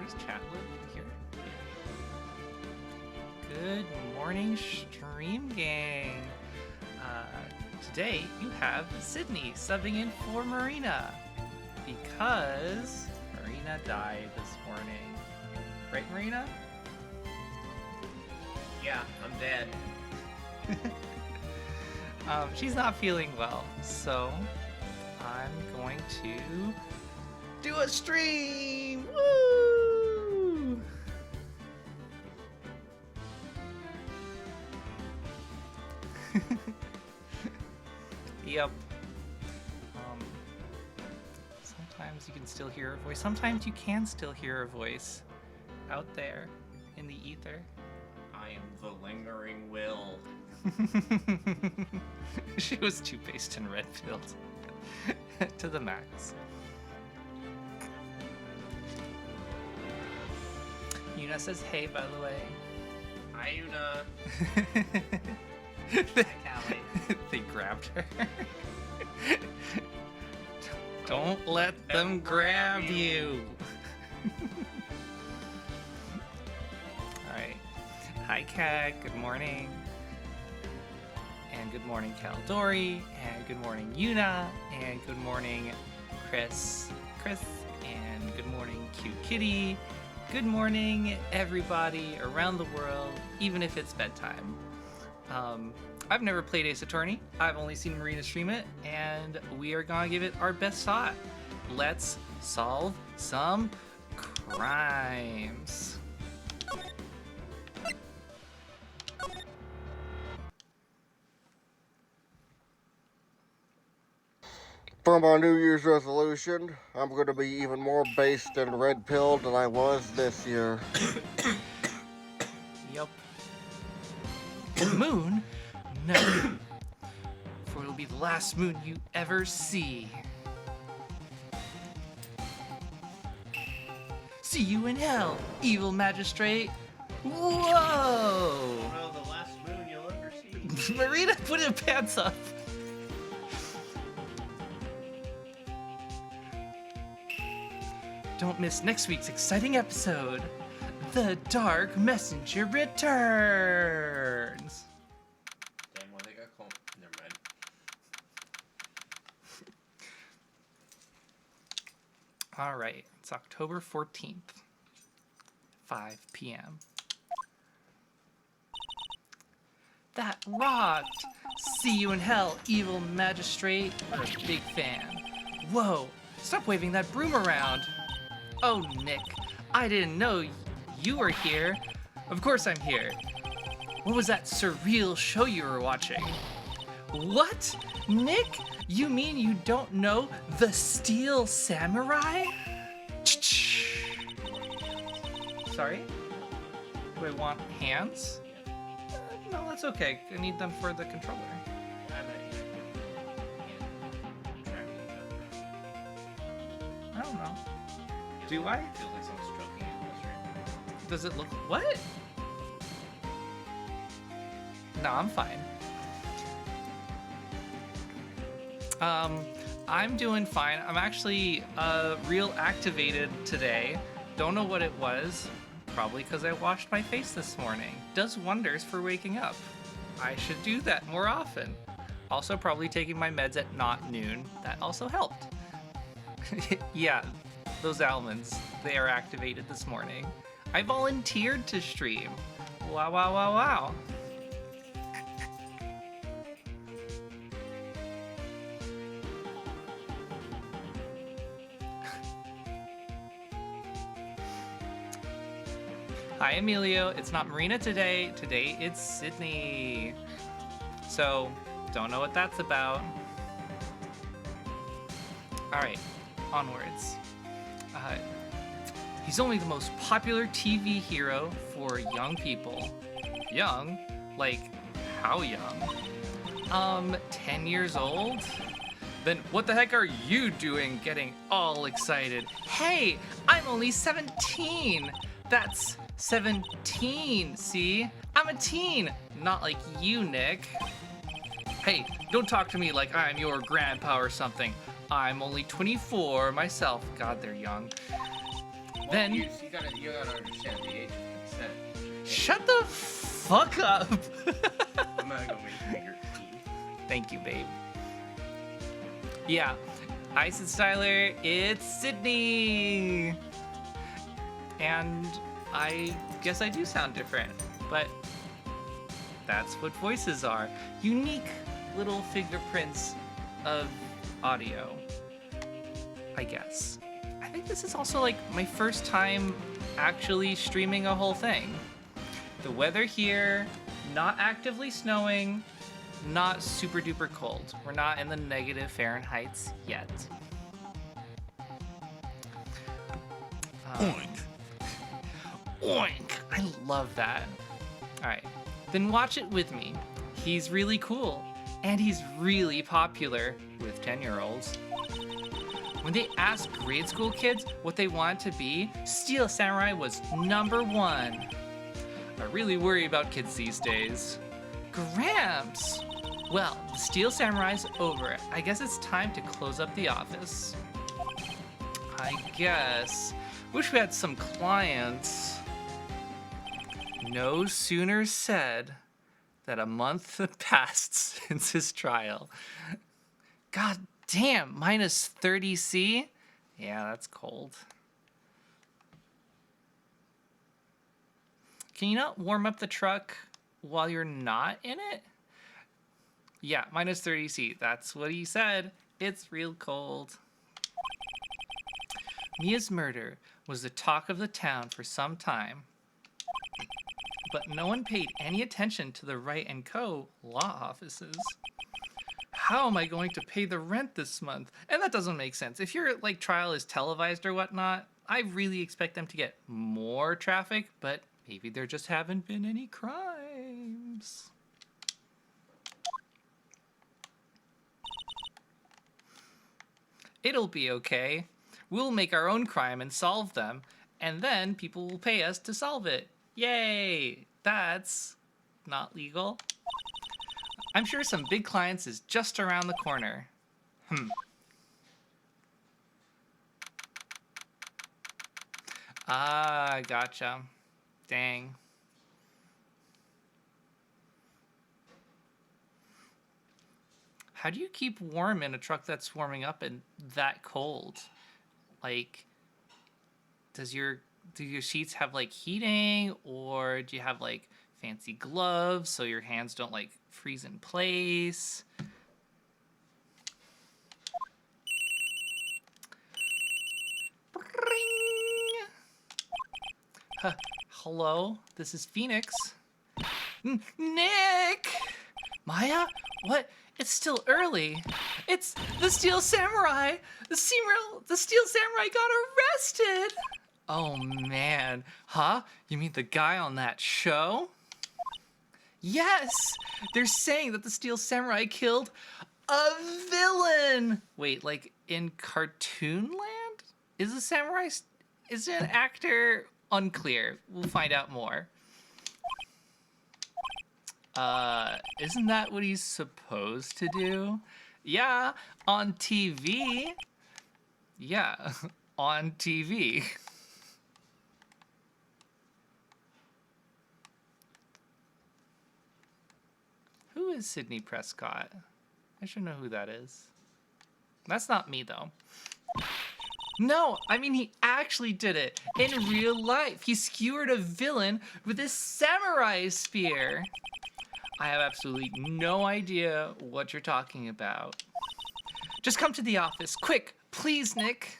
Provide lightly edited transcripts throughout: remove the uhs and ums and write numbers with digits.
does chat live here? Good morning, stream gang. Today you have Sydney subbing in for Marina because Marina died this morning. Right, Marina? Yeah, I'm dead. She's not feeling well, so I'm going to do a stream! Woo! Yep. Sometimes you can still hear her voice. Sometimes you can still hear her voice out there in the ether. I am the lingering will. She was two-faced and red-pilled to the max. Yuna says hey, by the way. Hi, Una. Hi, Callie. They grabbed her. Don't let them grab you. Alright. Hi, Kat. Good morning. And good morning, Caldori. And good morning, Yuna. And good morning, Chris. And good morning, Cute Kitty. Good morning, everybody around the world, even if it's bedtime. I've never played Ace Attorney. I've only seen Marina stream it, and we are gonna give it our best shot. Let's solve some crimes. For my New Year's resolution, I'm going to be even more based and red-pilled than I was this year. Yup. Moon? No. For it'll be the last moon you ever see. See you in hell, evil magistrate. Whoa! Well, the last moon you'll ever see. Marina, put her pants up. Don't miss next week's exciting episode. The Dark Messenger returns. Damn, why they got called? Never mind. All right, it's October 14th, 5 p.m. That rocked! See you in hell, evil magistrate. We're a big fan. Whoa, stop waving that broom around. Oh, Nick, I didn't know you were here. Of course I'm here. What was that surreal show you were watching? What? Nick? You mean you don't know the Steel Samurai? Sorry? Do I want hands? No, that's okay. I need them for the controller. I bet you can track each other. I don't know. Do I? Feels like someone's stroking you in the stream. Does it look... What? No, I'm fine. I'm doing fine. I'm actually real activated today. Don't know what it was. Probably because I washed my face this morning. Does wonders for waking up. I should do that more often. Also probably taking my meds at not noon. That also helped. Yeah, those almonds, they are activated this morning. I volunteered to stream. Wow, wow, wow, wow. Hi, Emilio. It's not Marina today. Today it's Sydney. So, don't know what that's about. Alright, onwards. He's only the most popular TV hero for young people. Young? Like, how young? 10 years old? Then what the heck are you doing getting all excited? Hey, I'm only 17! That's 17, see? I'm a teen, not like you, Nick. Hey, don't talk to me like I'm your grandpa or something. I'm only 24 myself. God, they're young. Then you gotta understand the age of consent. shut the fuck up. I'm not gonna make you your teeth. Thank you, babe. Yeah, I said Styler, it's Sydney. And I guess I do sound different, but that's what voices are. Unique little fingerprints of audio, I guess. I think this is also like my first time actually streaming a whole thing. The weather here, not actively snowing, not super duper cold. We're not in the negative Fahrenheits yet. Oink. Oink. I love that. All right, then watch it with me. He's really cool, and he's really popular with 10-year-olds. When they asked grade school kids what they wanted to be, Steel Samurai was #1. I really worry about kids these days. Gramps! Well, the Steel Samurai's over. I guess it's time to close up the office. I guess. Wish we had some clients. No sooner said that a month had passed since his trial. God damn, minus 30°C? Yeah, that's cold. Can you not warm up the truck while you're not in it? Yeah, minus 30°C. That's what he said. It's real cold. Mia's murder was the talk of the town for some time, but no one paid any attention to the Wright & Co. law offices. How am I going to pay the rent this month? And that doesn't make sense. If your like trial is televised or whatnot, I really expect them to get more traffic, but maybe there just haven't been any crimes. It'll be okay. We'll make our own crime and solve them, and then people will pay us to solve it. Yay! That's not legal. I'm sure some big clients is just around the corner. Ah, gotcha. Dang. How do you keep warm in a truck that's warming up and that cold? Like, do your seats have like heating, or do you have like fancy gloves so your hands don't like freeze in place? Hello, this is Phoenix. Nick! Maya? What? It's still early. It's the Steel Samurai! The Steel Samurai got arrested! Oh man. Huh? You mean the guy on that show? Yes! They're saying that the Steel Samurai killed a villain! Wait, like in Cartoon Land? Is it an actor? Unclear. We'll find out more. Isn't that what he's supposed to do? Yeah, on TV. Yeah, on TV. Who is Sidney Prescott? I should know who that is. That's not me, though. No, I mean, he actually did it in real life. He skewered a villain with his samurai spear. I have absolutely no idea what you're talking about. Just come to the office, quick, please, Nick.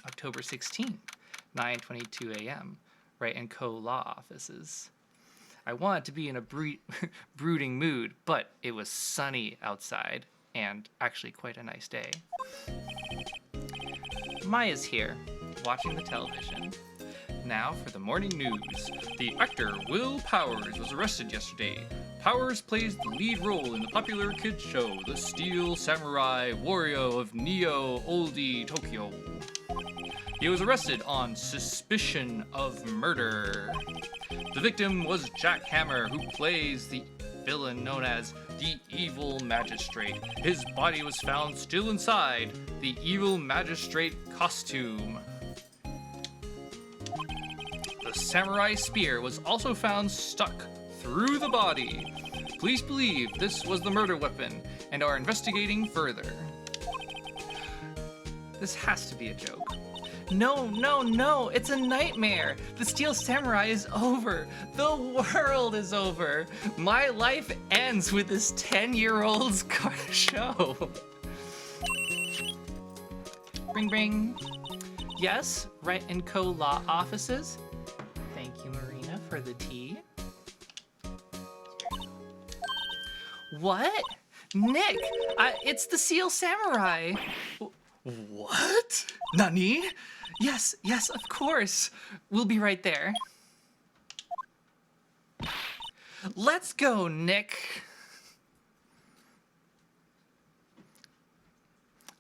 October 16th, 9:22 a.m. Wright & Co. law offices. I wanted to be in a brooding mood, but it was sunny outside, and actually quite a nice day. Maya's here, watching the television. Now for the morning news. The actor Will Powers was arrested yesterday. Powers plays the lead role in the popular kids show, The Steel Samurai Warrior of Neo Oldie Tokyo. He was arrested on suspicion of murder. The victim was Jack Hammer, who plays the villain known as the Evil Magistrate. His body was found still inside the Evil Magistrate costume. The samurai spear was also found stuck through the body. Police believe this was the murder weapon and are investigating further. This has to be a joke. No, it's a nightmare. The Steel Samurai is over. The world is over. My life ends with this 10-year-old's show. Ring. Yes, Rent and Co. Law Offices. Thank you, Marina, for the tea. What? Nick, it's the Steel Samurai. What? Nani? Yes, of course. We'll be right there. Let's go, Nick.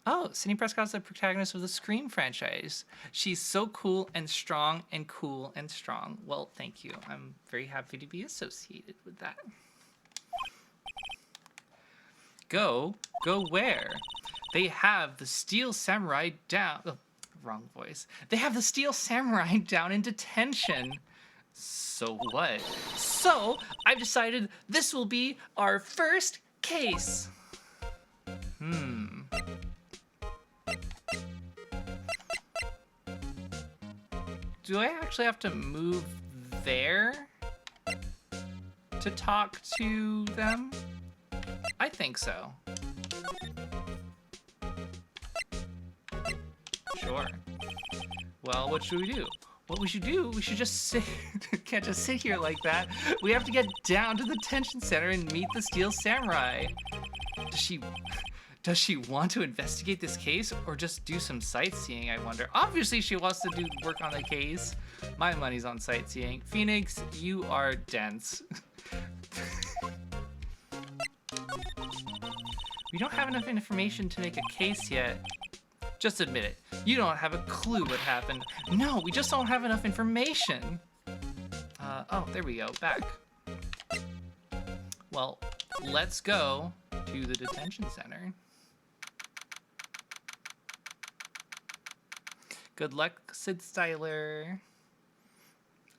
Oh, Sidney Prescott's the protagonist of the Scream franchise. She's so cool and strong and cool and strong. Well, thank you. I'm very happy to be associated with that. Go where? They have the Steel Samurai down... Oh, wrong voice. They have the Steel Samurai down in detention. So what? So, I've decided this will be our first case. Do I actually have to move there to talk to them? I think so. Sure. Well, what should we do? What we should do, we should just sit... Can't just sit here like that. We have to get down to the detention center and meet the Steel Samurai. Does she want to investigate this case or just do some sightseeing, I wonder? Obviously, she wants to do work on the case. My money's on sightseeing. Phoenix, you are dense. We don't have enough information to make a case yet. Just admit it. You don't have a clue what happened. No, we just don't have enough information. Oh, there we go. Back. Well, let's go to the detention center. Good luck, Sid Styler.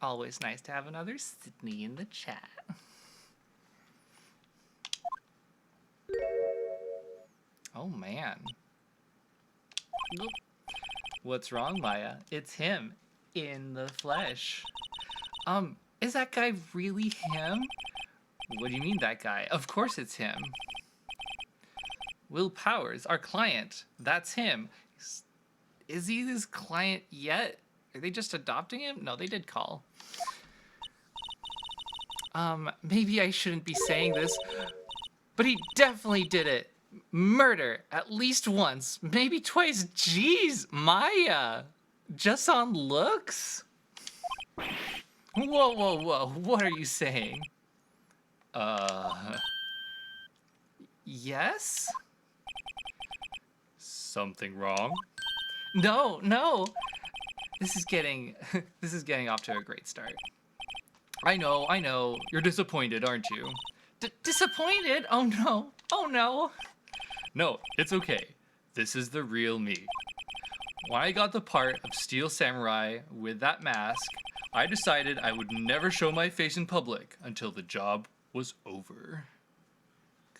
Always nice to have another Sydney in the chat. Oh, man. What's wrong, Maya? It's him in the flesh. Is that guy really him? What do you mean, that guy? Of course it's him. Will Powers, our client. That's him. Is he his client yet? Are they just adopting him? No, they did call. Maybe I shouldn't be saying this, but he definitely did it. Murder, at least once, maybe twice. Jeez, Maya, just on looks? Whoa, what are you saying? Yes? Something wrong? No. This is getting off to a great start. I know. You're disappointed, aren't you? Disappointed? Oh no. No, it's okay. This is the real me. When I got the part of Steel Samurai with that mask, I decided I would never show my face in public until the job was over.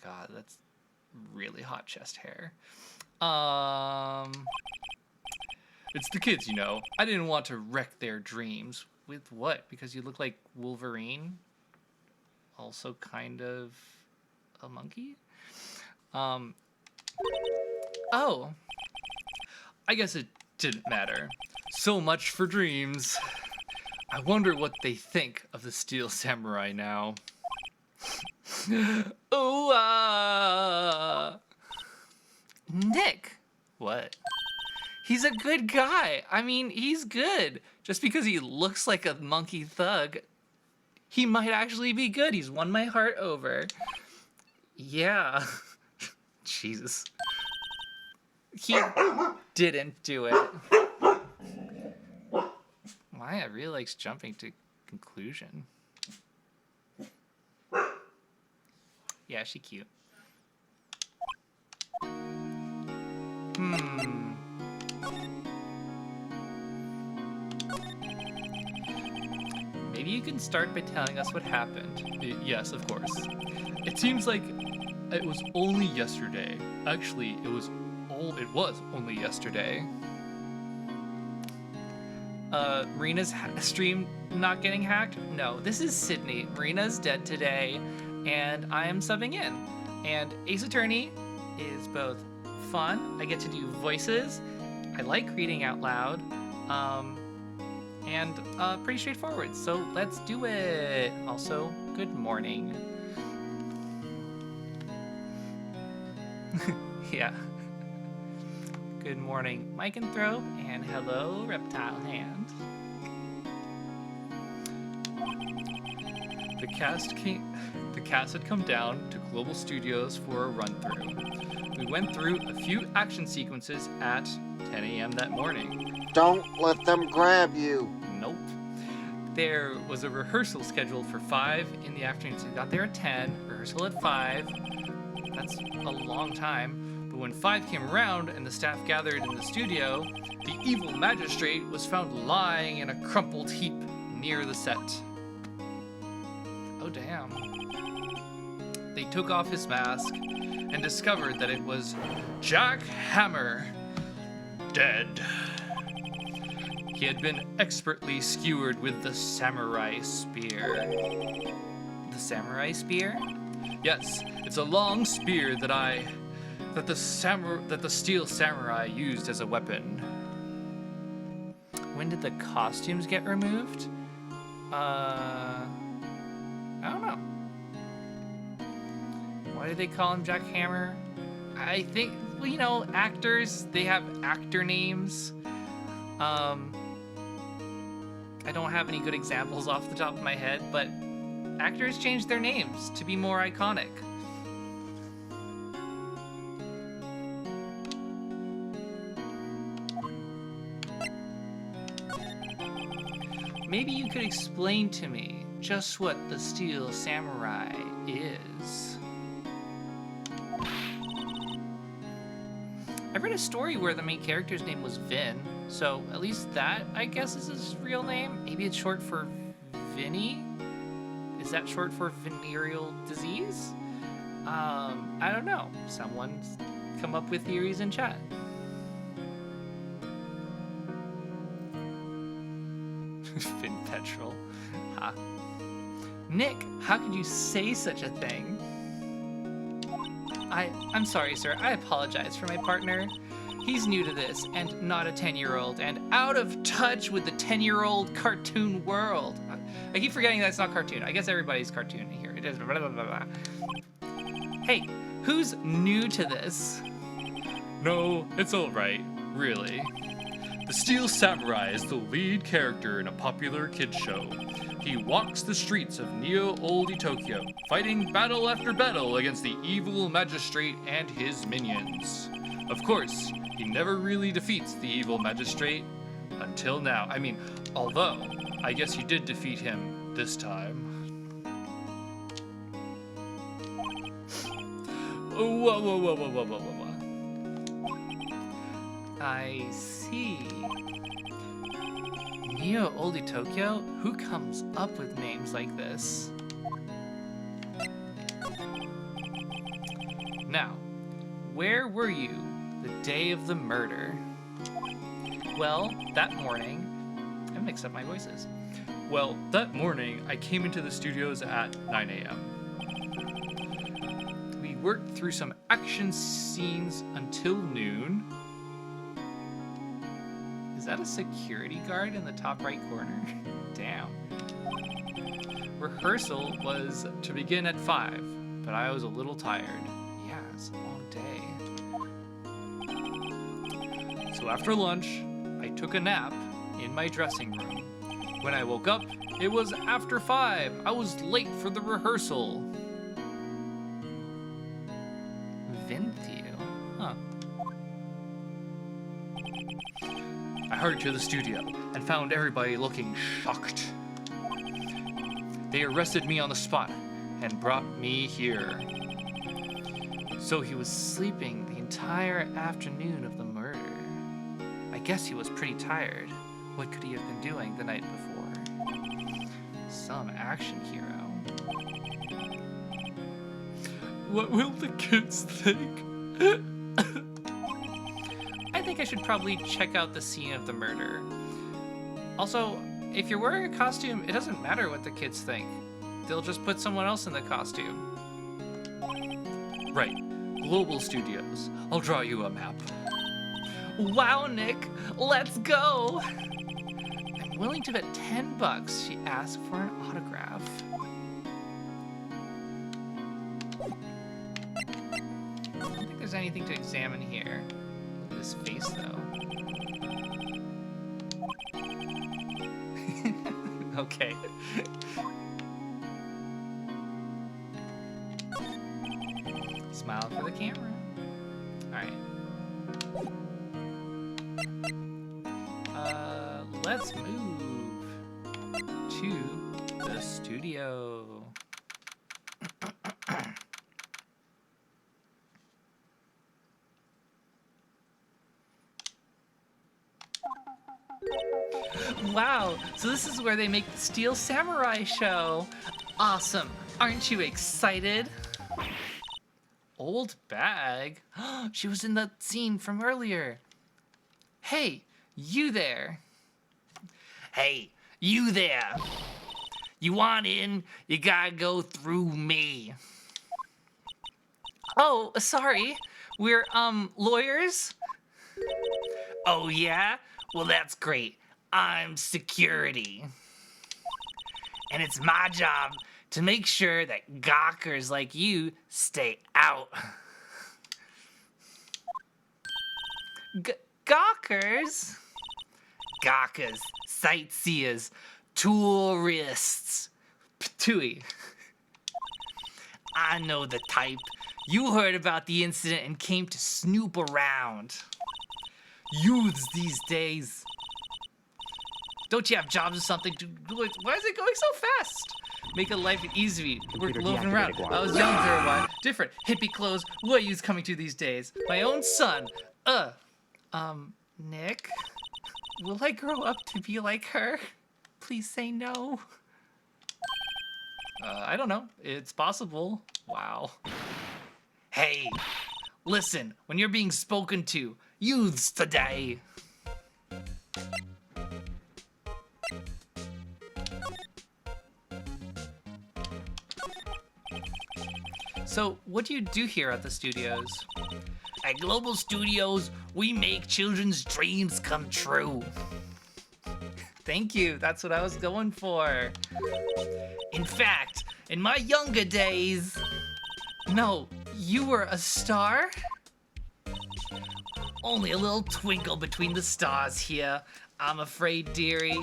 God, that's really hot chest hair. It's the kids, you know. I didn't want to wreck their dreams. With what? Because you look like Wolverine? Also kind of a monkey? Oh. I guess it didn't matter. So much for dreams. I wonder what they think of the Steel Samurai now. Ooh, Nick. What? He's a good guy. I mean, he's good. Just because he looks like a monkey thug, he might actually be good. He's won my heart over. Yeah. Jesus. He didn't do it. Maya really likes jumping to conclusion. Yeah, she cute. Maybe you can start by telling us what happened. Yes, of course. It seems like it was only yesterday. Actually, it was only yesterday. Marina's stream not getting hacked? No, this is Sydney. Marina's dead today, and I am subbing in. And Ace Attorney is both fun. I get to do voices. I like reading out loud. And pretty straightforward. So let's do it. Also, good morning. Yeah. Good morning, Micanthrope, and hello, Reptile Hand. The cast had come down to Global Studios for a run-through. We went through a few action sequences at 10 a.m. that morning. Don't let them grab you. Nope. There was a rehearsal scheduled for 5 in the afternoon, so we got there at 10, rehearsal at 5. That's a long time. But when 5 came around and the staff gathered in the studio, the evil magistrate was found lying in a crumpled heap near the set. Oh, damn. They took off his mask and discovered that it was Jack Hammer, dead. He had been expertly skewered with the samurai spear. The samurai spear? Yes, it's a long spear that the steel samurai used as a weapon. When did the costumes get removed? I don't know. Why did they call him Jack Hammer? I think, well, you know, actors, they have actor names. I don't have any good examples off the top of my head, but actors change their names to be more iconic. Maybe you could explain to me just what the Steel Samurai is. I read a story where the main character's name was Vin, so at least that, I guess, is his real name. Maybe it's short for Vinny? Is that short for venereal disease? I don't know. Someone's come up with theories in chat. Finn Petrol. Ha. Nick, how could you say such a thing? I'm sorry, sir. I apologize for my partner. He's new to this and not a 10-year-old and out of touch with the 10-year-old cartoon world. I keep forgetting that it's not cartoon. I guess everybody's cartoon here. It is blah, blah, blah, blah. Hey, who's new to this? No, it's all right, really. The Steel Samurai is the lead character in a popular kids show. He walks the streets of Neo-Oldie Tokyo, fighting battle after battle against the evil magistrate and his minions. Of course, he never really defeats the evil magistrate until now. I mean, although, I guess he did defeat him this time. Whoa, whoa, whoa, whoa, whoa, whoa, whoa. I see. Neo-Oldie Tokyo? Who comes up with names like this? Now, where were you the day of the murder? Well, that morning... I mixed up my voices. Well, that morning, I came into the studios at 9 a.m. We worked through some action scenes until noon. Is that a security guard in the top right corner? Damn. Rehearsal was to begin at 5, but I was a little tired. Yeah, it's a long day. So after lunch, I took a nap in my dressing room. When I woke up, it was after 5. I was late for the rehearsal. Vinthio? Huh. I hurried to the studio and found everybody looking shocked. They arrested me on the spot and brought me here. So he was sleeping the entire afternoon of the murder. I guess he was pretty tired. What could he have been doing the night before? Some action hero. What will the kids think? I think I should probably check out the scene of the murder. Also, if you're wearing a costume, it doesn't matter what the kids think. They'll just put someone else in the costume. Right. Global Studios. I'll draw you a map. Wow, Nick. Let's go. I'm willing to bet $10 she asked for an autograph. I don't think there's anything to examine here. Look at his face, though. Okay. Smile for the camera. Alright. Let's move to the studio. Wow, so this is where they make the Steel Samurai show. Awesome. Aren't you excited? Old bag? She was in the scene from earlier. Hey, you there. Hey, you there. You want in? You gotta go through me. Oh, sorry. We're, lawyers? Oh, yeah? Well, that's great. I'm security. And it's my job to make sure that gawkers like you stay out. Gawkers? Gawkers, sightseers, tourists. Ptooey. I know the type. You heard about the incident and came to snoop around. Youths these days. Don't you have jobs or something? Why is it going so fast? Make a life easy. We're loafing around. I was young for a while. Different. Hippie clothes. What are you coming to these days? My own son. Nick? Will I grow up to be like her? Please say no. I don't know. It's possible. Wow. Hey, listen. When you're being spoken to, youths today. So, what do you do here at the studios? At Global Studios, we make children's dreams come true. Thank you, that's what I was going for. In fact, in my younger days... No, you were a star? Only a little twinkle between the stars here, I'm afraid, dearie.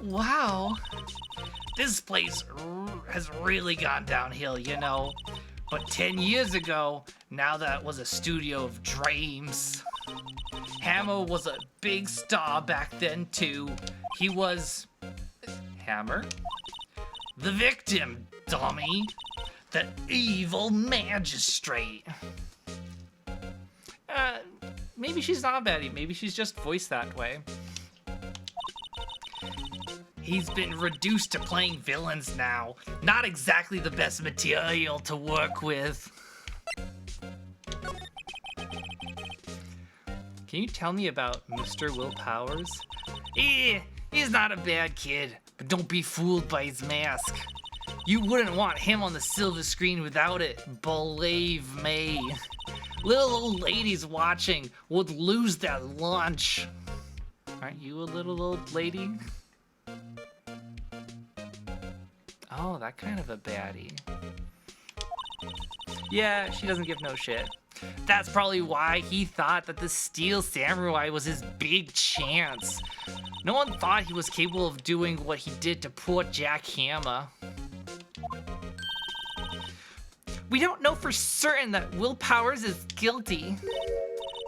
Wow. This place has really gone downhill, you know. But 10 years ago, now that was a studio of dreams. Hammer was a big star back then, too. He was... Hammer? The victim, dummy. The evil magistrate. Maybe she's not Betty. Maybe she's just voiced that way. He's been reduced to playing villains now. Not exactly the best material to work with. Can you tell me about Mr. Will Powers? He's not a bad kid, but don't be fooled by his mask. You wouldn't want him on the silver screen without it, believe me. Little old ladies watching would lose their lunch. Aren't you a little old lady? Oh, that kind of a baddie. Yeah, she doesn't give no shit. That's probably why he thought that the Steel Samurai was his big chance. No one thought he was capable of doing what he did to poor Jack Hammer. We don't know for certain that Will Powers is guilty.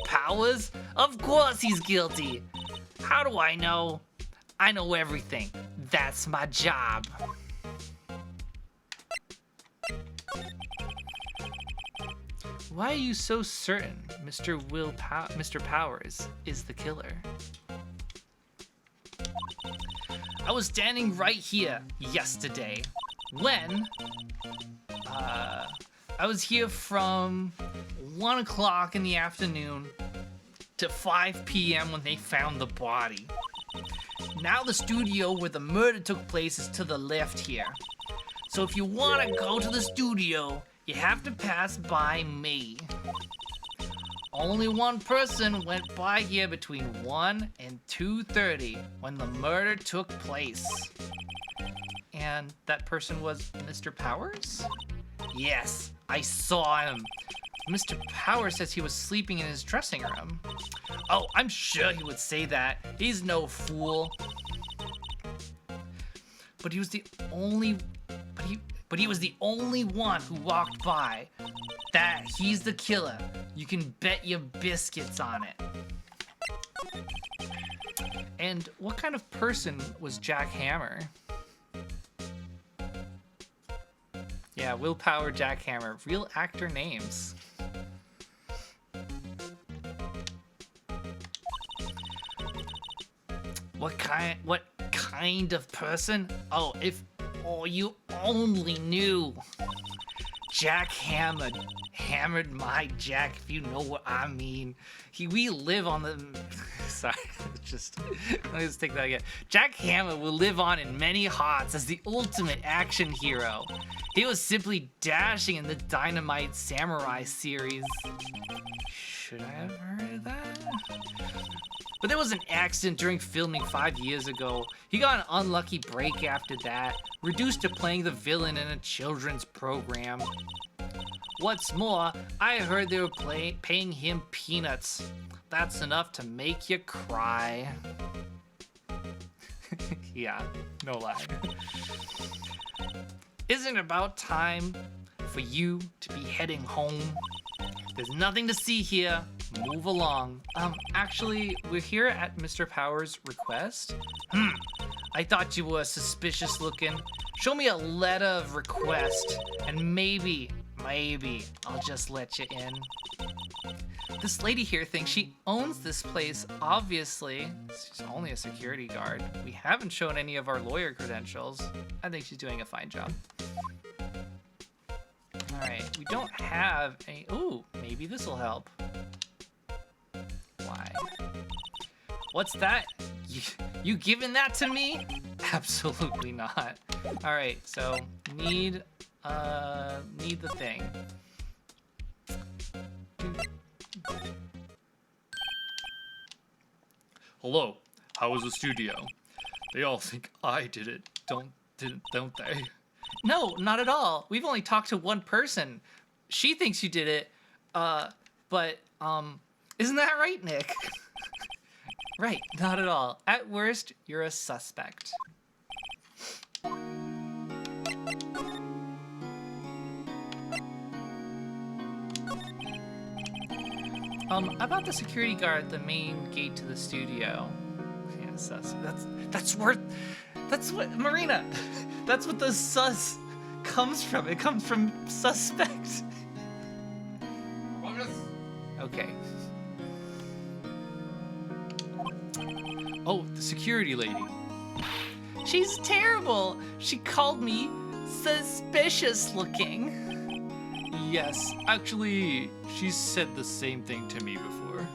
Powers? Of course he's guilty. How do I know? I know everything. That's my job. Why are you so certain Mr. Powers is the killer? I was standing right here yesterday when I was here from 1 o'clock in the afternoon to 5 p.m. when they found the body. Now the studio where the murder took place is to the left here. So if you want to go to the studio, you have to pass by me. Only one person went by here between 1 and 2:30 when the murder took place. And that person was Mr. Powers? Yes, I saw him. Mr. Powers says he was sleeping in his dressing room. Oh, I'm sure he would say that. He's no fool. But he was the only one who walked by. That he's the killer. You can bet your biscuits on it. And what kind of person was Jack Hammer? Yeah, Willpower Jack Hammer. Real actor names. What kind of person? Oh, you only knew. Jack hammered my Jack, if you know what I mean. We live on the... Sorry, let me just take that again. Jack Hammer will live on in many hearts as the ultimate action hero. He was simply dashing in the Dynamite Samurai series. Should I have heard of that? But there was an accident during filming 5 years ago. He got an unlucky break after that, reduced to playing the villain in a children's program. What's more, I heard they were paying him peanuts. That's enough to make you cry. Yeah, no lie. Isn't it about time for you to be heading home? There's nothing to see here. Move along. Actually, we're here at Mr. Powers' request. I thought you were suspicious looking. Show me a letter of request, and maybe I'll just let you in. This lady here thinks she owns this place, obviously. She's only a security guard. We haven't shown any of our lawyer credentials. I think she's doing a fine job. Alright, we don't have any... Ooh, maybe this will help. Why? What's that? You giving that to me? Absolutely not. Alright, so need the thing. Hello, how was the studio? They all think I did it, don't they? No, not at all. We've only talked to one person. She thinks you did it, but isn't that right, Nick? Right, not at all. At worst, you're a suspect. About the security guard at the main gate to the studio. Yeah, that's what Marina. That's what the sus comes from. It comes from suspect. Okay. Oh, the security lady. She's terrible. She called me suspicious looking. Yes, actually, she said the same thing to me before.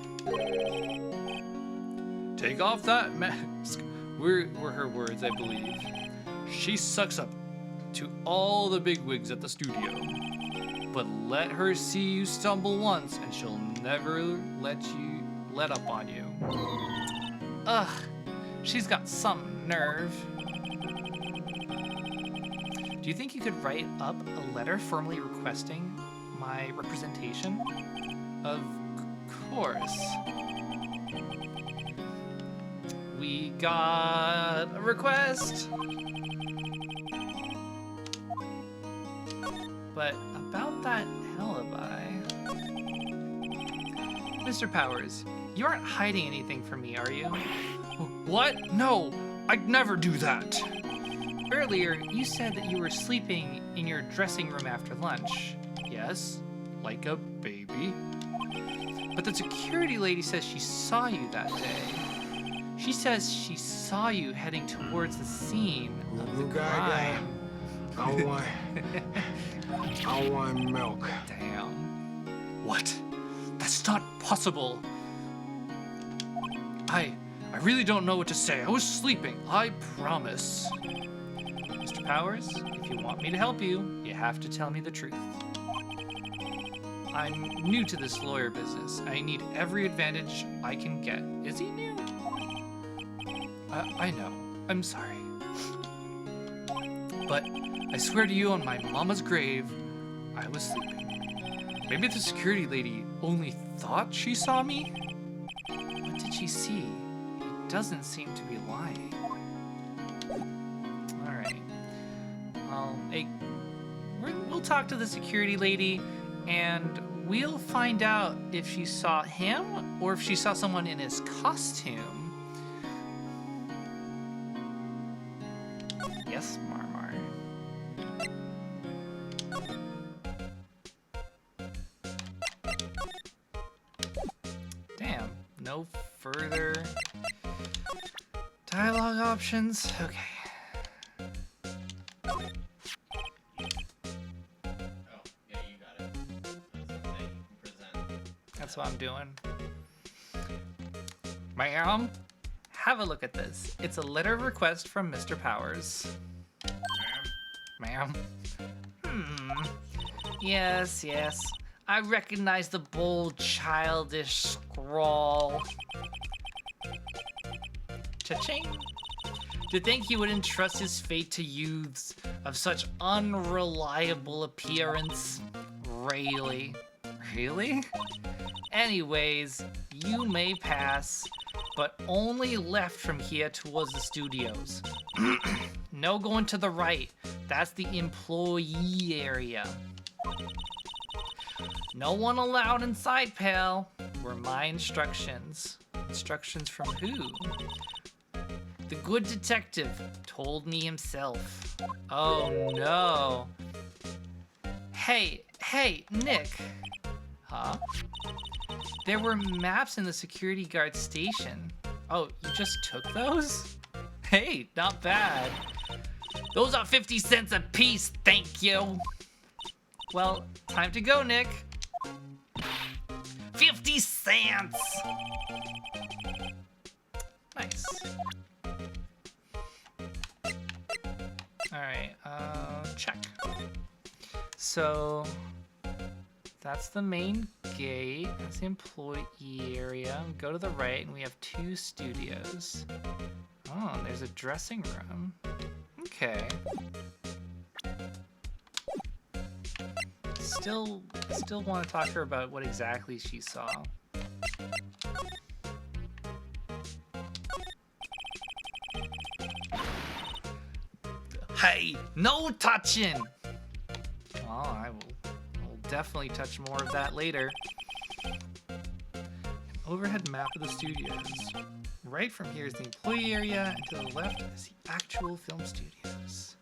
Take off that mask, were her words, I believe. She sucks up to all the bigwigs at the studio. But let her see you stumble once and she'll never let up on you. Ugh, she's got some nerve. Do you think you could write up a letter formally requesting my representation? Of course. We got a request. But about that alibi... Mr. Powers, you aren't hiding anything from me, are you? What? No, I'd never do that. Earlier, you said that you were sleeping in your dressing room after lunch. Yes? like a baby. But the security lady says she saw you that day. She says she saw you heading towards the scene of the crime. I want milk. Damn. What? That's not possible. I really don't know what to say. I was sleeping, I promise. Mr. Powers, if you want me to help you, you have to tell me the truth. I'm new to this lawyer business. I need every advantage I can get. Is he new? I know. I'm sorry. But I swear to you on my mama's grave, I was sleeping. Maybe the security lady only thought she saw me? What did she see? It doesn't seem to be lying. Alright. We'll talk to the security lady, and we'll find out if she saw him or if she saw someone in his costume. Yes, Marmar. Damn, no further dialogue options. Okay. That's what I'm doing. Ma'am, have a look at this. It's a letter of request from Mr. Powers. Ma'am? Yes. I recognize the bold, childish scrawl. Cha-ching. To think he would entrust his fate to youths of such unreliable appearance. Really? Really? Anyways, you may pass, but only left from here towards the studios. No going to the right. That's the employee area. No one allowed inside, pal. Were my instructions. Instructions from who? The good detective told me himself. Oh no. Hey, Nick. Huh? There were maps in the security guard station. Oh, you just took those? Hey, not bad. Those are 50 cents a piece, thank you. Well, time to go, Nick. 50 cents! Nice. Alright, check. So, that's the main gate. That's the employee area. Go to the right, and we have 2 studios. Oh, and there's a dressing room. Okay. Still want to talk to her about what exactly she saw. Hey, no touching! Oh, I will definitely touch more of that later. Overhead map of the studios. Right from here is the employee area, and to the left is the actual film studios.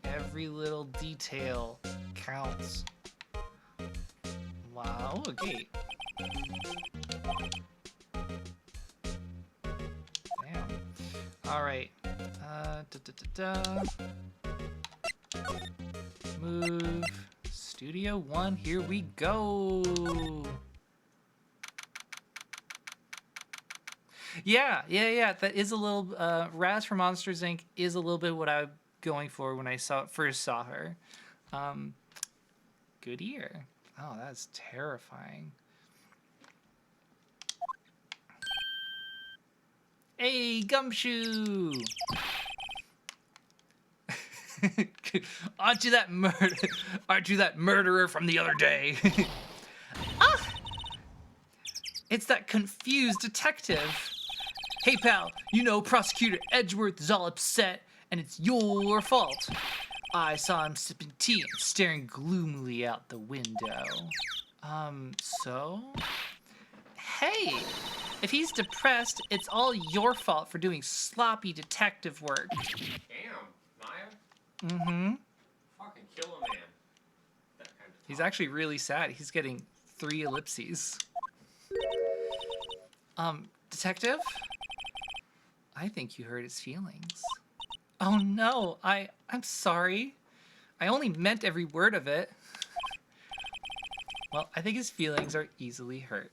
Every little detail counts. Wow, a gate. Damn. Alright. Move. Studio 1, here we go. Yeah. That is a little. Raz from Monsters Inc. is a little bit what I'm going for when I first saw her. Good ear. Oh, that's terrifying. Hey, Gumshoe! Aren't you that murderer from the other day? Ah! It's that confused detective. Hey, pal, you know Prosecutor Edgeworth is all upset, and it's your fault. I saw him sipping tea and staring gloomily out the window. So? Hey, If he's depressed, it's all your fault for doing sloppy detective work. Damn, Maya. Mm-hmm. Fucking kill a man. That kind of He's actually really sad. He's getting 3 ellipses. Detective? I think you hurt his feelings. Oh no, I'm sorry. I only meant every word of it. Well, I think his feelings are easily hurt.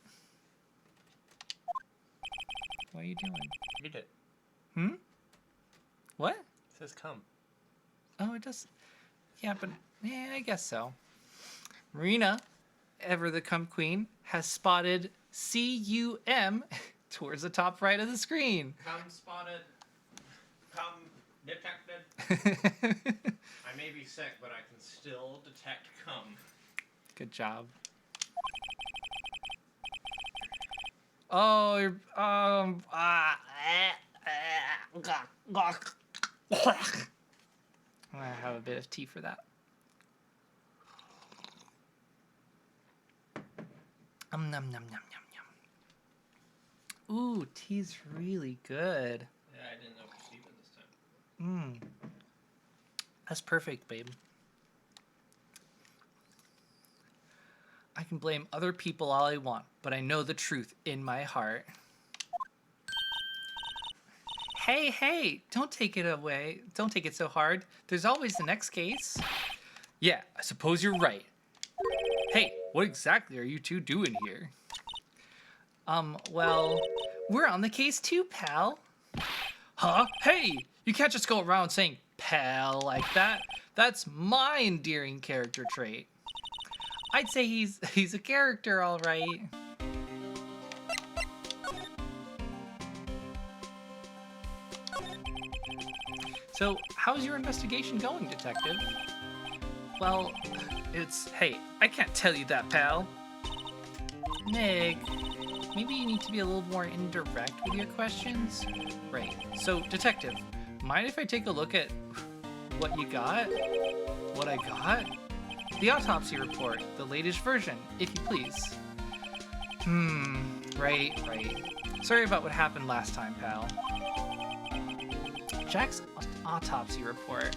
What are you doing? Read it. Hmm? What? It says come. Oh, it does. Yeah, but yeah, I guess so. Marina, ever the cum queen, has spotted CUM towards the top right of the screen. Come spotted. Come detected. I may be sick, but I can still detect cum. Good job. Oh, you're, I have a bit of tea for that. Nom nom nom nom nom. Ooh, tea's really good. Yeah, I didn't know for Steven this time. That's perfect, babe. I can blame other people all I want, but I know the truth in my heart. Hey, hey, don't take it away. Don't take it so hard. There's always the next case. Yeah, I suppose you're right. Hey, what exactly are you two doing here? Well, we're on the case too, pal. Huh? Hey, you can't just go around saying pal like that. That's my endearing character trait. I'd say he's a character, all right. So, how's your investigation going, detective? Well, hey, I can't tell you that, pal. Nick, maybe you need to be a little more indirect with your questions? Right, so, detective, mind if I take a look at what you got? What I got? The autopsy report, the latest version, if you please. Right. Sorry about what happened last time, pal. Jack's autopsy report.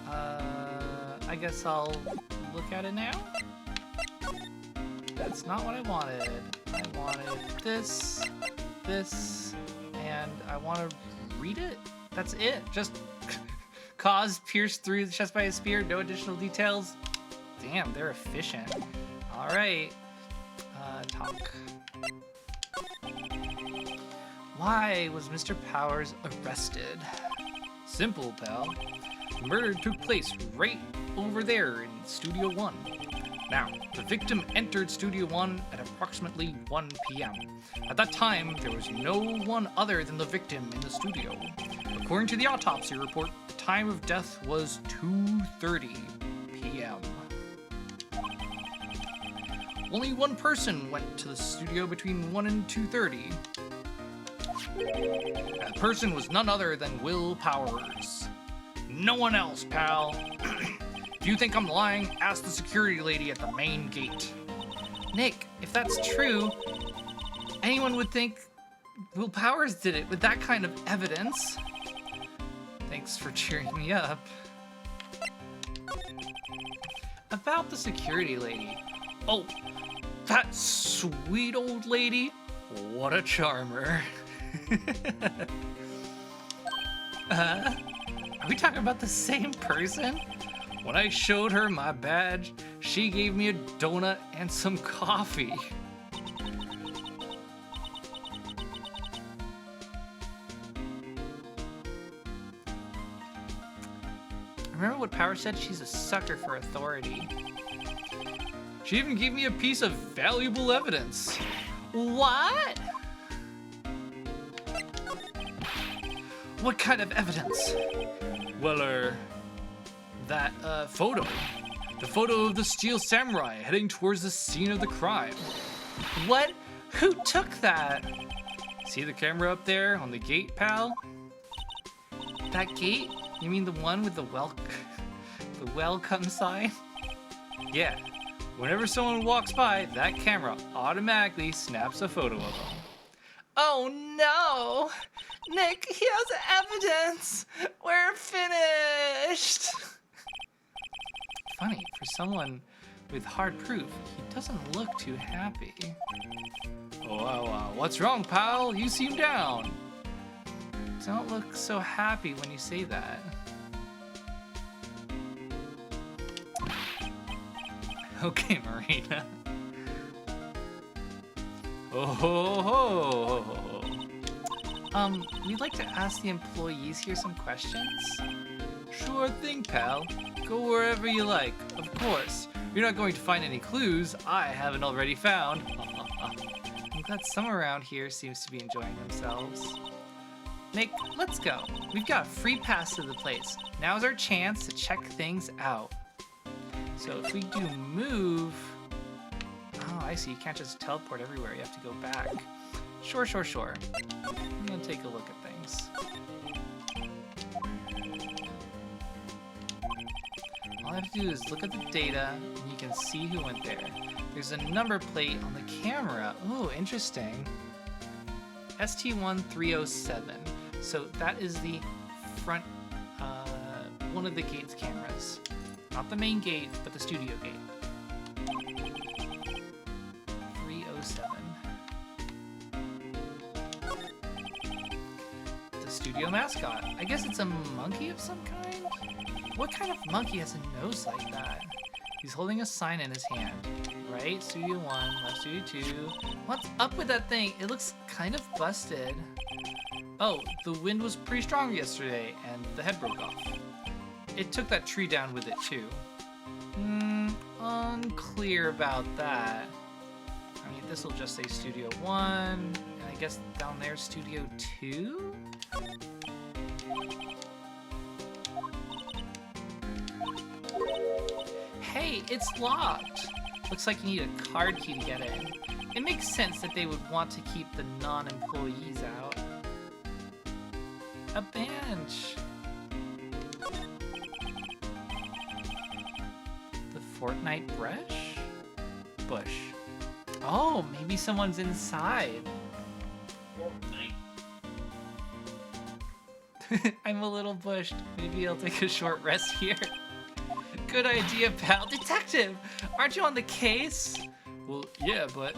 I guess I'll look at it now? That's not what I wanted. I wanted this, and I want to read it? That's it? Just cause pierced through the chest by a spear, no additional details? Damn, they're efficient. Alright. Talk. Why was Mr. Powers arrested? Simple, pal. The murder took place right over there in Studio 1. Now, the victim entered Studio 1 at approximately 1 p.m. At that time, there was no one other than the victim in the studio. According to the autopsy report, the time of death was 2:30 p.m. Only one person went to the studio between 1 and 2:30. That person was none other than Will Powers. No one else, pal. If you think I'm lying, ask the security lady at the main gate. Nick, if that's true, anyone would think Will Powers did it with that kind of evidence. Thanks for cheering me up. About the security lady. Oh, that sweet old lady. What a charmer. Are we talking about the same person? When I showed her my badge, she gave me a donut and some coffee. Remember what Power said? She's a sucker for authority. She even gave me a piece of valuable evidence. What? What kind of evidence? Well, that photo. The photo of the Steel Samurai heading towards the scene of the crime. What? Who took that? See the camera up there on the gate, pal? That gate? You mean the one with the welcome sign? Yeah. Whenever someone walks by, that camera automatically snaps a photo of them. Oh no! Nick, here's evidence! We're finished! Funny, for someone with hard proof, he doesn't look too happy. Oh, what's wrong, pal? You seem down. Don't look so happy when you say that. Okay, Marina. Oh ho ho! We'd like to ask the employees here some questions. Sure thing, pal. Go wherever you like. Of course. You're not going to find any clues I haven't already found. I'm glad someone around here seems to be enjoying themselves. Nick, let's go. We've got a free pass to the place. Now's our chance to check things out. So if we do move... Oh, I see. You can't just teleport everywhere. You have to go back. Sure. I'm gonna take a look at things. All I have to do is look at the data, and you can see who went there. There's a number plate on the camera. Oh, interesting. ST1307. So that is the front, one of the gate's cameras. Not the main gate, but the studio gate. 307. The studio mascot. I guess it's a monkey of some kind? What kind of monkey has a nose like that? He's holding a sign in his hand. Right, Studio 1, left Studio 2. What's up with that thing? It looks kind of busted. Oh, the wind was pretty strong yesterday, and the head broke off. It took that tree down with it, too. Unclear about that. I mean, this will just say Studio 1, and I guess down there, Studio 2? Hey, it's locked! Looks like you need a card key to get in. It makes sense that they would want to keep the non-employees out. A bench! The Fortnite bush. Oh, maybe someone's inside. Fortnite. I'm a little bushed. Maybe I'll take a short rest here. Good idea, pal. Detective! Aren't you on the case? Well, yeah, but...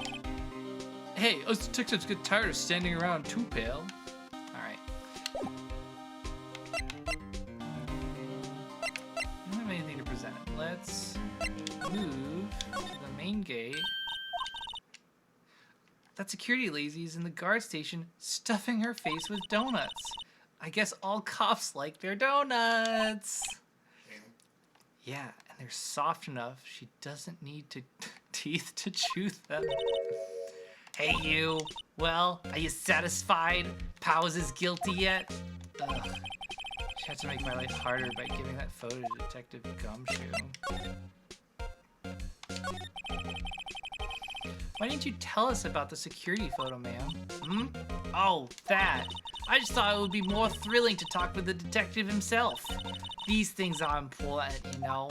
Hey, us detectives get tired of standing around too, pal. Alright. I don't have anything to present. Let's move to the main gate. That security lazy is in the guard station stuffing her face with donuts. I guess all cops like their donuts. Yeah, and they're soft enough she doesn't need teeth to chew them. Hey you, well, are you satisfied? Powers is guilty yet? Ugh. She had to make my life harder by giving that photo to Detective Gumshoe. Why didn't you tell us about the security photo, ma'am? Oh, that. I just thought it would be more thrilling to talk with the detective himself. These things are important, you know.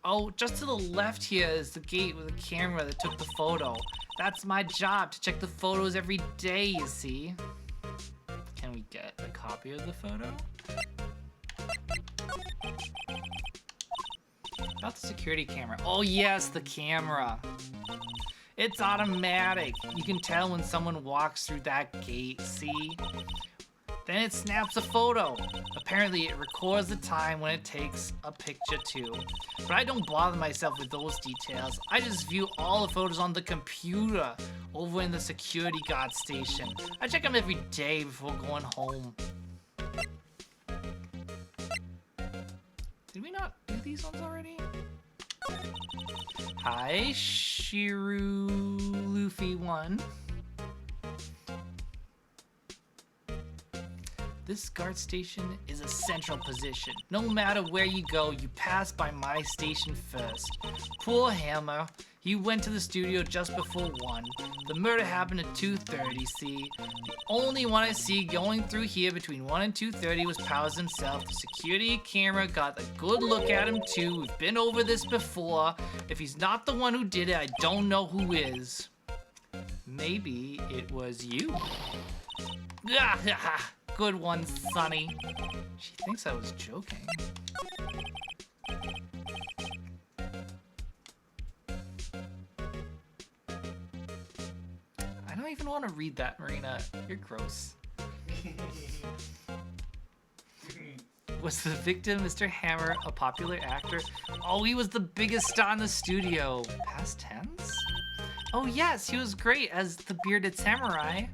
Oh, just to the left here is the gate with the camera that took the photo. That's my job, to check the photos every day, you see. Can we get a copy of the photo? About the security camera. Oh yes, the camera. It's automatic. You can tell when someone walks through that gate, see? Then it snaps a photo. Apparently it records the time when it takes a picture too. But I don't bother myself with those details. I just view all the photos on the computer over in the security guard station. I check them every day before going home. Did we not do these ones already? Hi, Shiru Luffy 1. This guard station is a central position. No matter where you go, you pass by my station first. Poor Hammer. He went to the studio just before 1. The murder happened at 2:30, see? The only one I see going through here between 1 and 2:30 was Powers himself. The security camera got a good look at him too. We've been over this before. If he's not the one who did it, I don't know who is. Maybe it was you. Good one, Sonny. She thinks I was joking. I don't even want to read that, Marina. You're gross. Was the victim, Mr. Hammer, a popular actor? Oh, he was the biggest star in the studio. Past tense? Oh yes, he was great as the bearded samurai.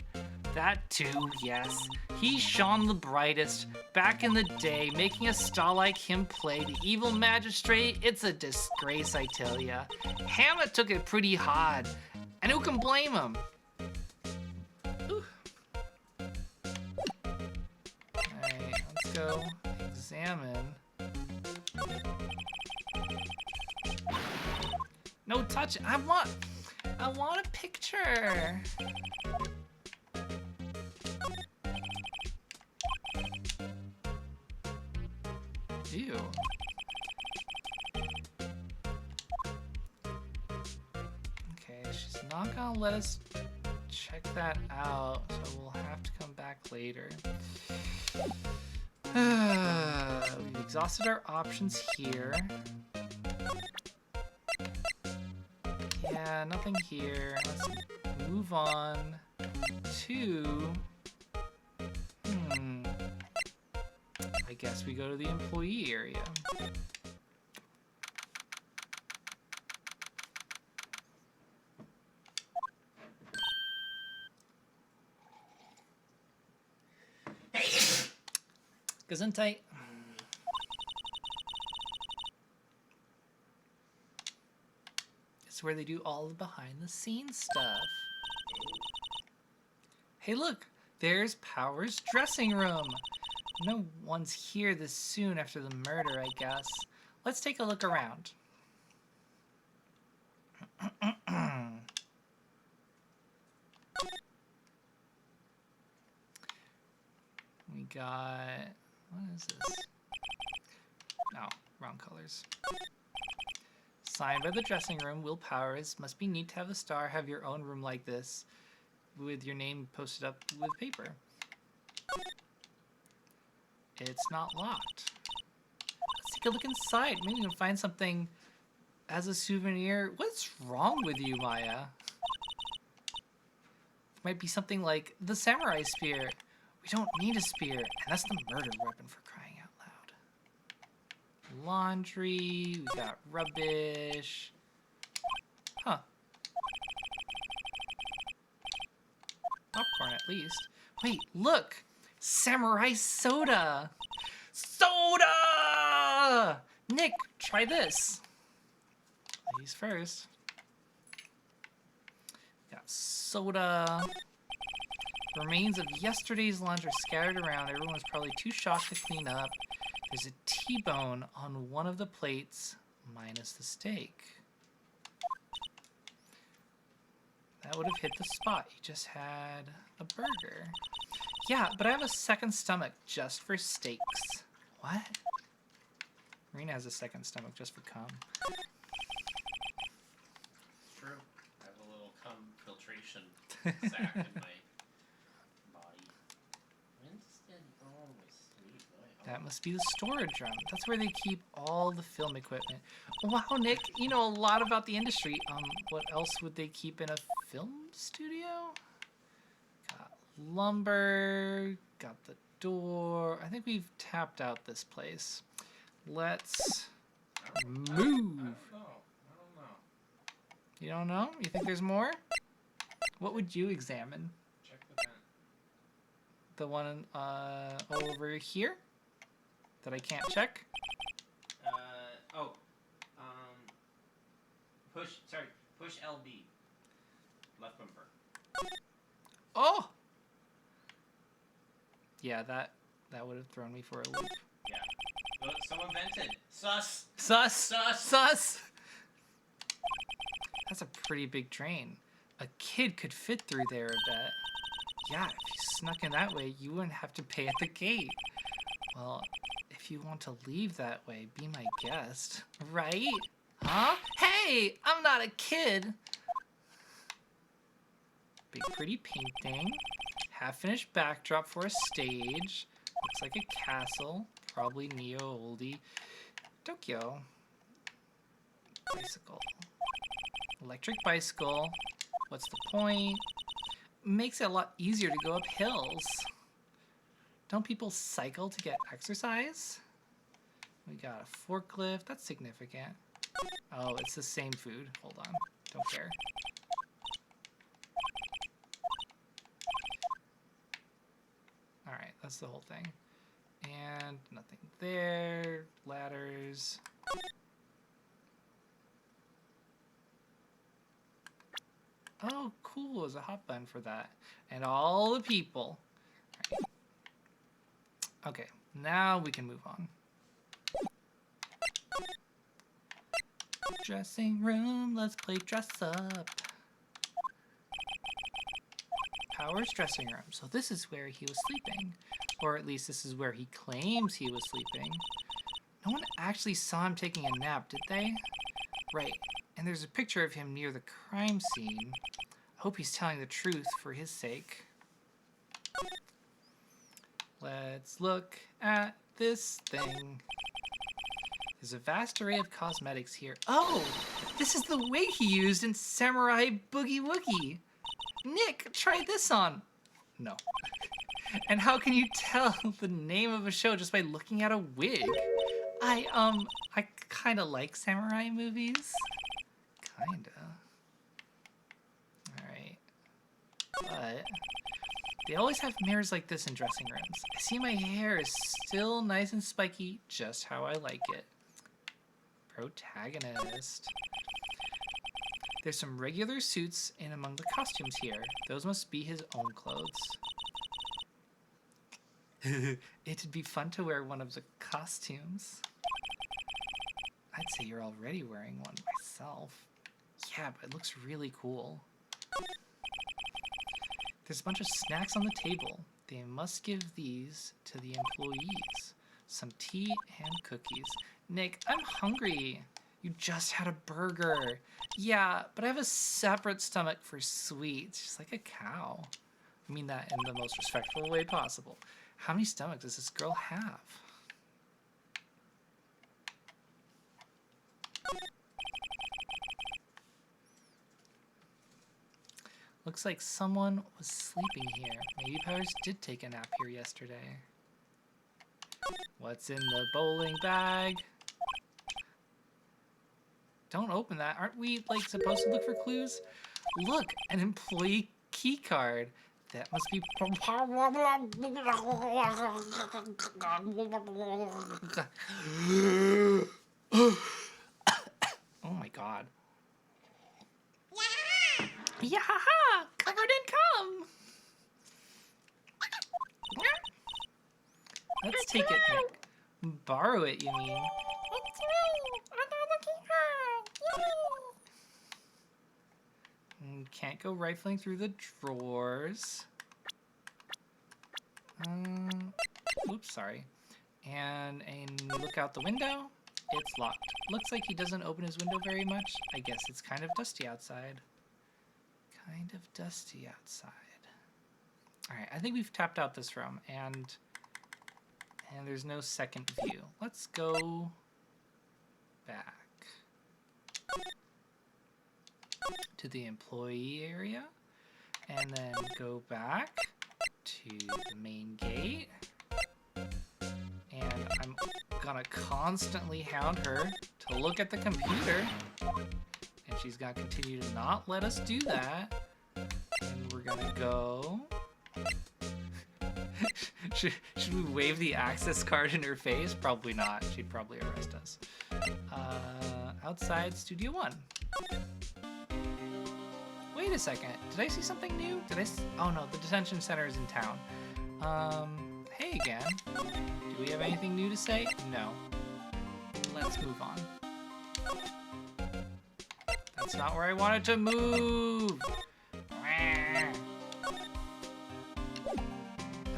That too, yes. He shone the brightest back in the day, making a star like him play the evil magistrate. It's a disgrace, I tell ya. Hammer took it pretty hard, and who can blame him? Ooh. Alright, let's go examine. No touch. I want a picture. Ew. Okay, she's not gonna let us check that out, so we'll have to come back later. We've exhausted our options here. Yeah, nothing here. Let's move on to... I guess we go to the employee area. Gesundheit. It's where they do all the behind the scenes stuff. Hey look, there's Power's dressing room. No one's here this soon after the murder, I guess. Let's take a look around. We got... what is this? Oh, wrong colors. Signed by the dressing room, Will Powers. Must be neat to have a star have your own room like this, with your name posted up with paper. It's not locked. Let's take a look inside. Maybe we can find something as a souvenir. What's wrong with you, Maya? It might be something like the samurai spear. We don't need a spear, and that's the murder weapon for crying out loud. Laundry, we got rubbish. Huh. Popcorn, at least. Wait, look! Samurai soda! Soda! Nick, try this. Ladies first. Got soda. Remains of yesterday's lunch are scattered around. Everyone was probably too shocked to clean up. There's a T-bone on one of the plates, minus the steak. That would have hit the spot. You just had a burger. Yeah, but I have a second stomach just for steaks. What? Marina has a second stomach just for cum. It's true. I have a little cum filtration sac in my body. Oh, my sweet boy. That must be the storage room. That's where they keep all the film equipment. Wow, Nick, you know a lot about the industry. What else would they keep in a film studio? Got lumber, got the door. I think we've tapped out this place. Let's move. I don't know. You don't know? You think there's more? What would you examine? Check the vent. The one over here that I can't check? Push LB. Left bumper. Oh! Yeah, that would have thrown me for a loop. Yeah. Look, someone vented. Sus! Sus! Sus! Sus! That's a pretty big drain. A kid could fit through there, I bet. Yeah, if you snuck in that way, you wouldn't have to pay at the gate. Well, if you want to leave that way, be my guest. Right? Huh? Hey! I'm not a kid! Big pretty painting. Half-finished backdrop for a stage. Looks like a castle. Probably neo-oldie. Tokyo. Bicycle. Electric bicycle. What's the point? Makes it a lot easier to go up hills. Don't people cycle to get exercise? We got a forklift. That's significant. Oh, it's the same food. Hold on. Don't care. Alright, that's the whole thing. And nothing there. Ladders. Oh, cool. There's a hot button for that. And all the people. All right. Okay, now we can move on. Dressing room, let's play dress up. Power's dressing room. So this is where he was sleeping. Or at least this is where he claims he was sleeping. No one actually saw him taking a nap, did they? Right. And there's a picture of him near the crime scene. I hope he's telling the truth for his sake. Let's look at this thing. There's a vast array of cosmetics here. Oh! This is the wig he used in Samurai Boogie Woogie! Nick, try this on! No. And how can you tell the name of a show just by looking at a wig? I kinda like samurai movies. Kinda. Alright. But they always have mirrors like this in dressing rooms. I see my hair is still nice and spiky, just how I like it. Protagonist. There's some regular suits in among the costumes here. Those must be his own clothes. It'd be fun to wear one of the costumes. I'd say you're already wearing one myself. Yeah, but it looks really cool. There's a bunch of snacks on the table. They must give these to the employees. Some tea and cookies. Nick, I'm hungry. You just had a burger. Yeah, but I have a separate stomach for sweets, just like a cow. I mean that in the most respectful way possible. How many stomachs does this girl have? Looks like someone was sleeping here. Maybe Powers did take a nap here yesterday. What's in the bowling bag? Don't open that. Aren't we, like, supposed to look for clues? Look, an employee key card. That must be... Oh my god. Yeah, covered in cum. Let's take it, Nick. Borrow it, you mean? It's me. I got the key card. Can't go rifling through the drawers. Oops, sorry. And look out the window. It's locked. Looks like he doesn't open his window very much. I guess it's kind of dusty outside. Kind of dusty outside. Alright, I think we've tapped out this room, and there's no second view. Let's go back to the employee area, and then go back to the main gate. And I'm gonna constantly hound her to look at the computer. And she's gonna continue to not let us do that. And we're gonna go... should we wave the access card in her face? Probably not. She'd probably arrest us. Outside Studio 1. Wait a second. Did I see something new? Oh no, the detention center is in town. Hey again. Do we have anything new to say? No. Let's move on. That's not where I wanted to move!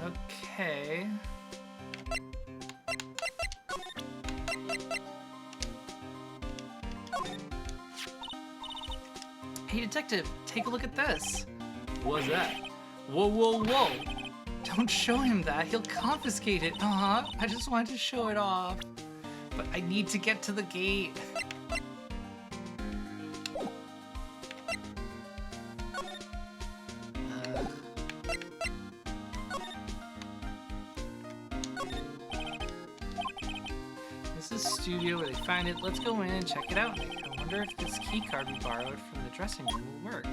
Okay. Hey detective, take a look at this. What's that? Whoa, whoa, whoa! Don't show him that. He'll confiscate it. I just wanted to show it off. But I need to get to the gate. This is studio where they find it. Let's go in and check it out. I wonder if this key card we borrowed from the dressing room will work.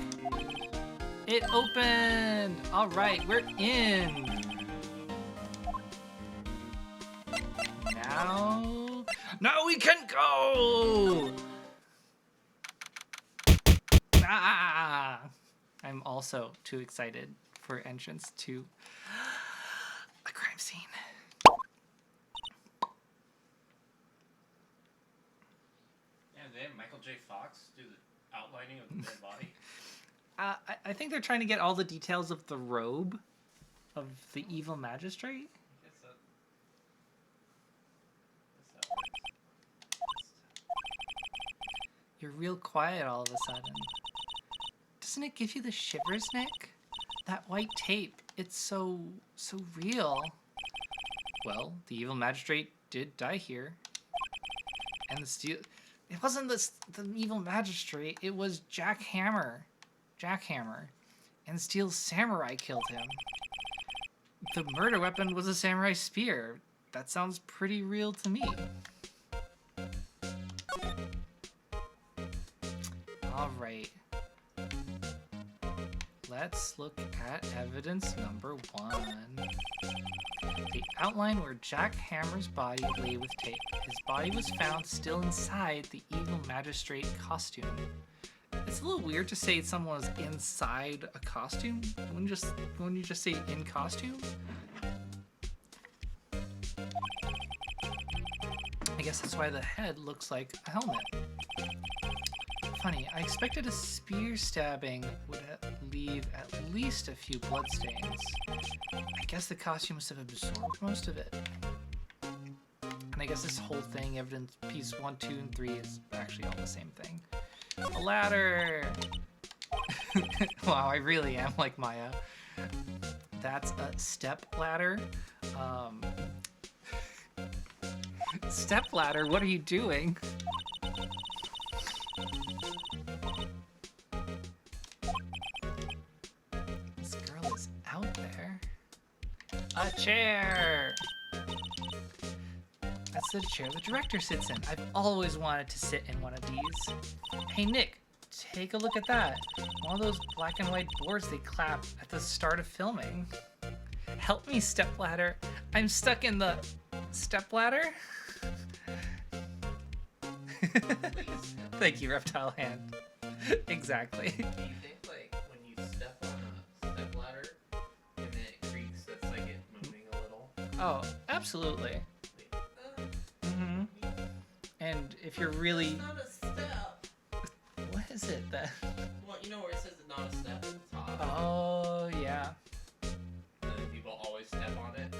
It opened! Alright, we're in! Now we can go! Ah! I'm also too excited for entrance to a crime scene. Yeah, they have Michael J. Fox do the outlining of the dead body. I think they're trying to get all the details of the robe of the evil magistrate. I guess that works. You're real quiet all of a sudden. Doesn't it give you the shivers, Nick? That white tape, it's so real. Well, the evil magistrate did die here. And the steel... It wasn't the evil magistrate, it was Jackhammer. And Steel Samurai killed him. The murder weapon was a samurai spear. That sounds pretty real to me. Alright. Let's look at evidence number 1. The outline where Jack Hammer's body lay with tape. His body was found still inside the evil magistrate costume. It's a little weird to say someone was inside a costume. Wouldn't you just say in costume? I guess that's why the head looks like a helmet. Funny, I expected a spear stabbing would leave at least a few bloodstains. I guess the costume must have absorbed most of it. And I guess this whole thing, evidence piece 1, 2, and 3 is actually all the same thing. A ladder! Wow, I really am like Maya. That's a step ladder. Step ladder, what are you doing? This girl is out there. A chair! That's the chair the director sits in. I've always wanted to sit in one of these. Hey Nick, take a look at that. One of those black and white boards they clap at the start of filming. Help me, stepladder. I'm stuck in the stepladder. Thank you, reptile hand. Exactly. Do you think, like, when you step on a stepladder and then it creaks, that's like it moving a little? Oh, absolutely. And if you're really... It's not a step. What is it that... Well, you know where it says it's not a step at the top? Oh, yeah. And then people always step on it.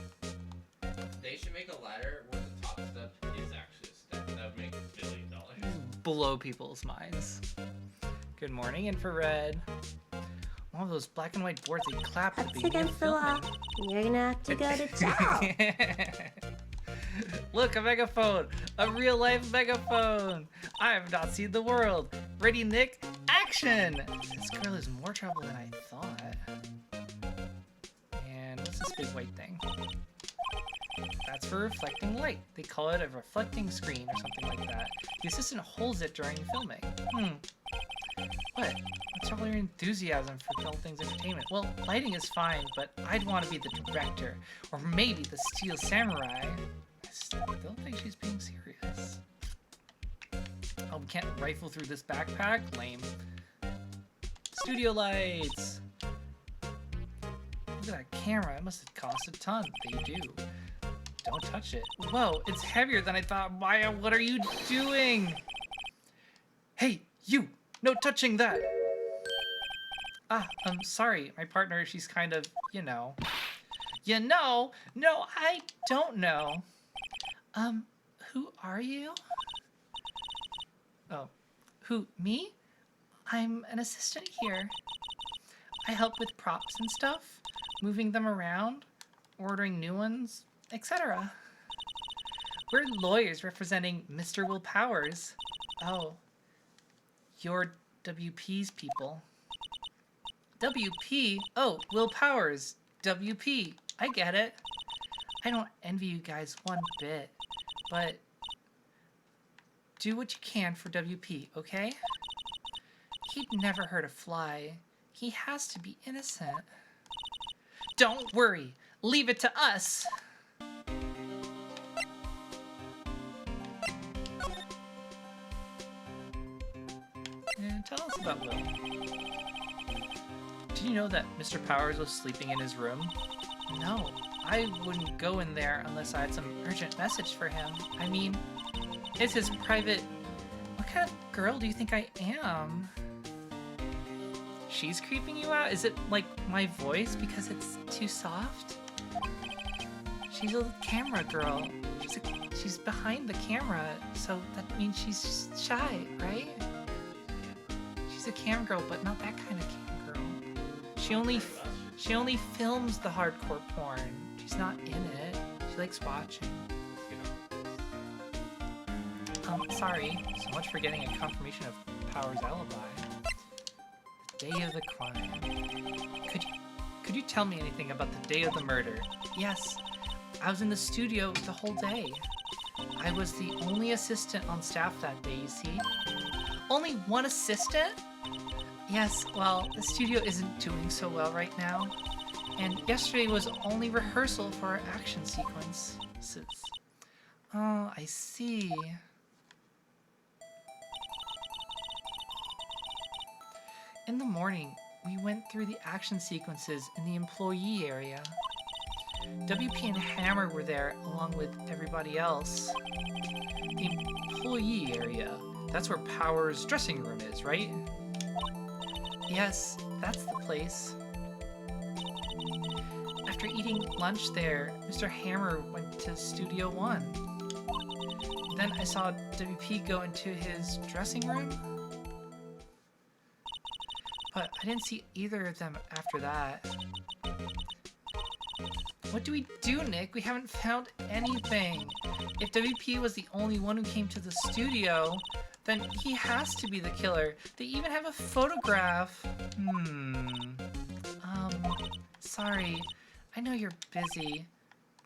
They should make a ladder where the top step is actually a step. That would make $1 billion. Blow people's minds. Good morning, Infrared. One of those black and white boards they clap at the That's beginning of against the law. filming. You're gonna have to go to jail. Look, a megaphone! A real-life megaphone! I have not seen the world! Ready, Nick? Action! This girl is more trouble than I thought. And what's this big white thing? That's for reflecting light. They call it a reflecting screen or something like that. The assistant holds it during filming. What? What's all your enthusiasm for all things entertainment? Well, lighting is fine, but I'd want to be the director. Or maybe the Steel Samurai. I don't think she's being serious. Oh, we can't rifle through this backpack? Lame. Studio lights! Look at that camera. It must have cost a ton. They do. Don't touch it. Whoa, it's heavier than I thought. Maya, what are you doing? Hey, you! No touching that! Ah, I'm sorry. My partner, she's kind of, you know. You know? No, I don't know. Who are you? Oh, who, me? I'm an assistant here. I help with props and stuff, moving them around, ordering new ones, etc. We're lawyers representing Mr. Will Powers. Oh, you're WP's people. WP? Oh, Will Powers. WP. I get it. I don't envy you guys one bit, but do what you can for WP, okay? He'd never hurt a fly. He has to be innocent. Don't worry. Leave it to us. And tell us about Will. Did you know that Mr. Powers was sleeping in his room? No, I wouldn't go in there unless I had some urgent message for him. I mean, it's his private... What kind of girl do you think I am? She's creeping you out? Is it like my voice because it's too soft? She's a camera girl. She's behind the camera, so that means she's shy, right? She's a cam girl, but not that kind of cam girl. She only films the hardcore porn. She's not in it. She likes watching. Sorry. So much for getting a confirmation of Power's alibi. The day of the crime. Could you tell me anything about the day of the murder? Yes. I was in the studio the whole day. I was the only assistant on staff that day, you see. Only one assistant? Yes, well, the studio isn't doing so well right now. And yesterday was only rehearsal for our action sequences. Oh, I see. In the morning, we went through the action sequences in the employee area. WP and Hammer were there along with everybody else. The employee area, that's where Power's dressing room is, right? Yes, that's the place. After eating lunch there, Mr. Hammer went to Studio 1. Then I saw WP go into his dressing room. But I didn't see either of them after that. What do we do, Nick? We haven't found anything. If WP was the only one who came to the studio, then he has to be the killer. They even have a photograph. Sorry. I know you're busy.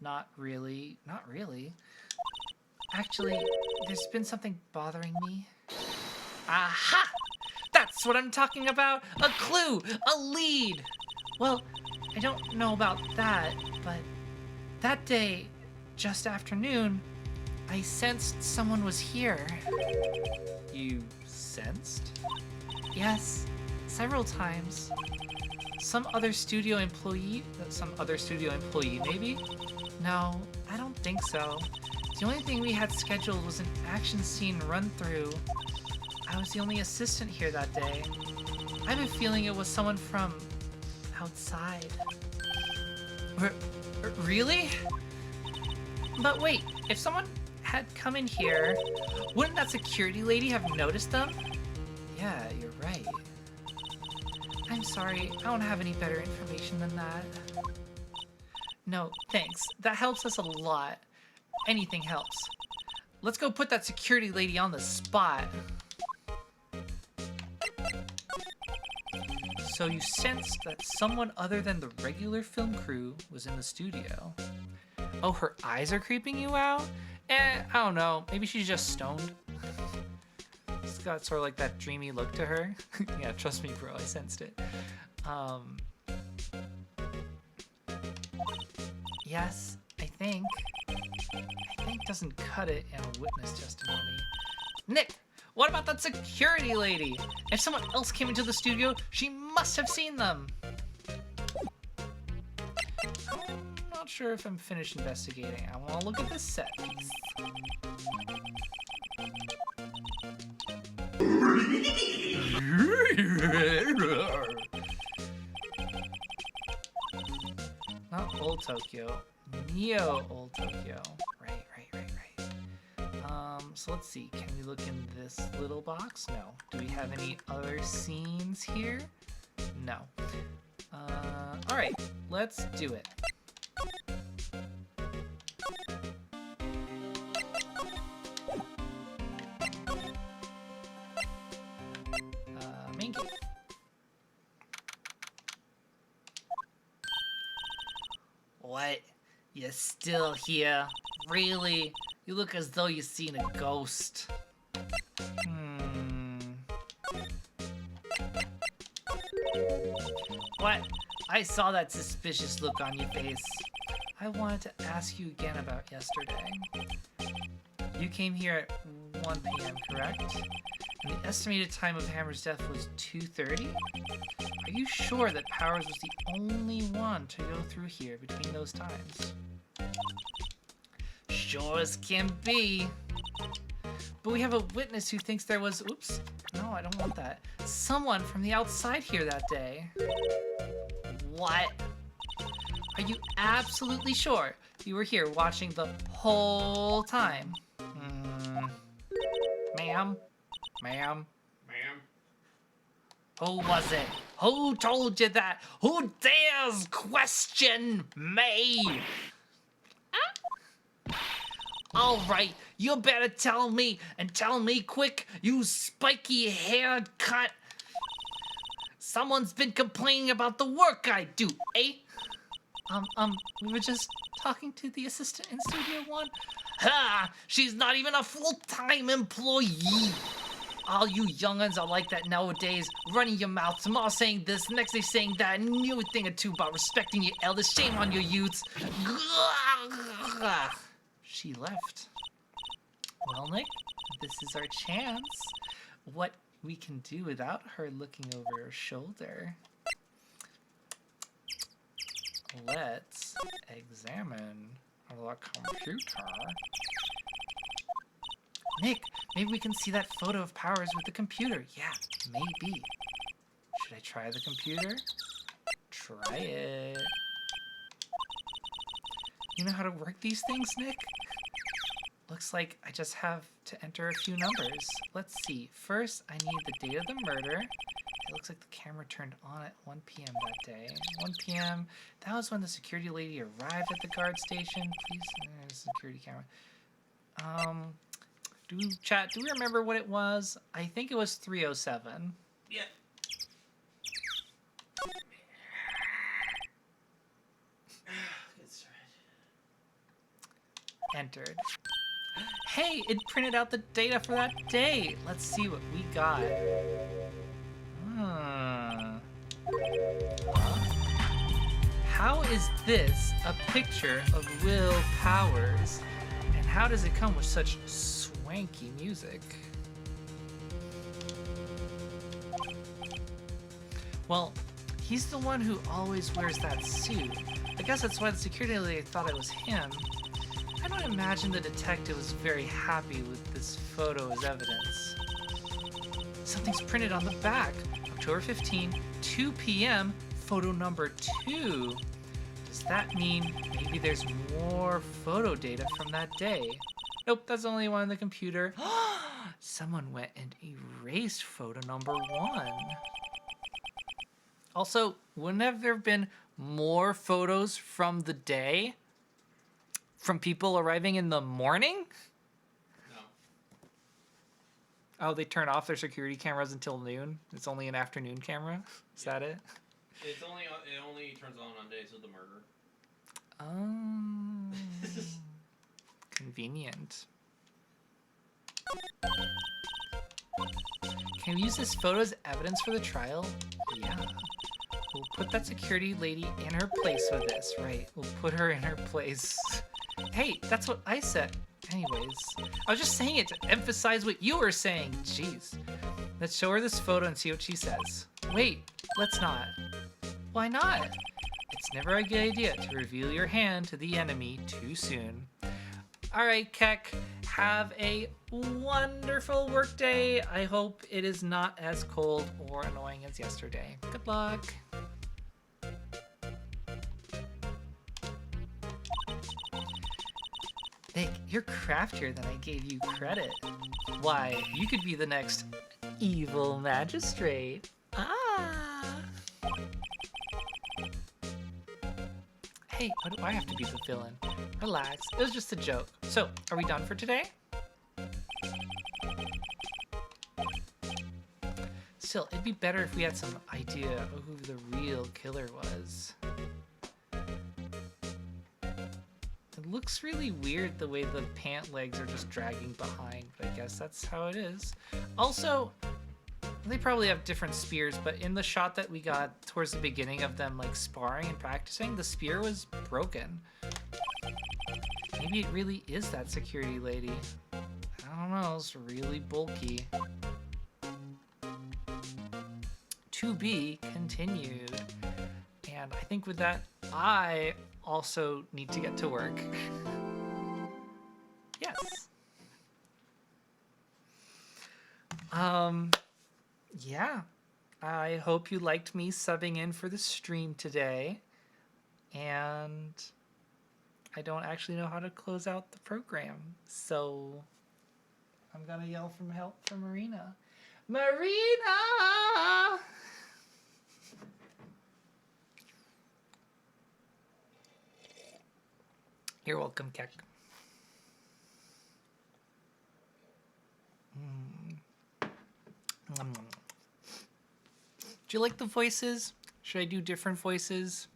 Not really. Not really. Actually, there's been something bothering me. Aha! That's what I'm talking about! A clue! A lead! Well, I don't know about that, but that day, just after noon, I sensed someone was here. You sensed? Yes, several times. Some other studio employee maybe? No, I don't think so. The only thing we had scheduled was an action scene run-through. I was the only assistant here that day. I have a feeling it was someone from outside. Really? But wait, if someone had come in here, wouldn't that security lady have noticed them? Yeah, you're right. I'm sorry, I don't have any better information than that. No, thanks. That helps us a lot. Anything helps. Let's go put that security lady on the spot. So you sensed that someone other than the regular film crew was in the studio. Oh, her eyes are creeping you out? I don't know. Maybe she's just stoned. She's got sort of like that dreamy look to her. Yeah, trust me, bro. I sensed it. Yes, I think doesn't cut it in a witness testimony. Nick! What about that security lady? If someone else came into the studio, she must have seen them. I'm not sure if I'm finished investigating. I want to look at this set piece. Not Old Tokyo. Neo Old Tokyo. Right. So let's see. Can we look in this little box? No. Do we have any other scenes here? No. Alright, let's do it. Main gate. What? You're still here? Really? You look as though you've seen a ghost. What? I saw that suspicious look on your face. I wanted to ask you again about yesterday. You came here at 1 p.m., correct? And the estimated time of Hammer's death was 2:30? Are you sure that Powers was the only one to go through here between those times? Sure as can be. But we have a witness who thinks there was... Oops. No, I don't want that. Someone from the outside here that day. What? Are you absolutely sure you were here watching the whole time? Ma'am? Ma'am? Ma'am? Who was it? Who told you that? Who dares question me? All right, you better tell me, and tell me quick, you spiky haired cut. Someone's been complaining about the work I do, eh? We were just talking to the assistant in Studio One. Ha! She's not even a full-time employee. All you young'uns are like that nowadays, running your mouth, tomorrow saying this, next day saying that, and new thing or two about respecting your elders. Shame on your youths. She left. Well, Nick, this is our chance. What we can do without her looking over her shoulder. Let's examine the computer. Nick, maybe we can see that photo of Powers with the computer. Yeah, maybe. Should I try the computer? Try it. You know how to work these things, Nick? Looks like I just have to enter a few numbers. Let's see. First, I need the date of the murder. It looks like the camera turned on at 1 p.m. that day. 1 p.m. That was when the security lady arrived at the guard station. Please, security camera. Do we remember what it was? I think it was 307. Yeah. That's right. Entered. Hey, it printed out the data for that day. Let's see what we got. How is this a picture of Will Powers? And how does it come with such swanky music? Well, he's the one who always wears that suit. I guess that's why the security lady thought it was him. I don't imagine the detective was very happy with this photo as evidence. Something's printed on the back. October 15, 2 p.m., photo number 2. Does that mean maybe there's more photo data from that day? Nope, that's the only one on the computer. Someone went and erased photo number 1. Also, wouldn't there have been more photos from the day? From people arriving in the morning? No. Oh, they turn off their security cameras until noon? It's only an afternoon camera? Is that it? It only turns on days of the murder. Oh. Convenient. Can we use this photo as evidence for the trial? Yeah. We'll put that security lady in her place with this, right? We'll put her in her place. Hey, that's what I said. Anyways, I was just saying it to emphasize what you were saying. Jeez. Let's show her this photo and see what she says. Wait, let's not. Why not? It's never a good idea to reveal your hand to the enemy too soon. Alright, Keck, have a wonderful workday. I hope it is not as cold or annoying as yesterday. Good luck. Nick, you're craftier than I gave you credit. Why, you could be the next evil magistrate. Ah! Hey, why do I have to be the villain? Relax, it was just a joke. So, are we done for today? Still, it'd be better if we had some idea of who the real killer was. It looks really weird the way the pant legs are just dragging behind, but I guess that's how it is. Also, they probably have different spears, but in the shot that we got towards the beginning of them like sparring and practicing, the spear was broken. Maybe it really is that security lady. I don't know, it's really bulky. To be continued. And I think with that, I also need to get to work. Yes. Yeah. I hope you liked me subbing in for the stream today. And I don't actually know how to close out the program. So I'm gonna yell for help from Marina. Marina! You're welcome, Keck. Do you like the voices? Should I do different voices?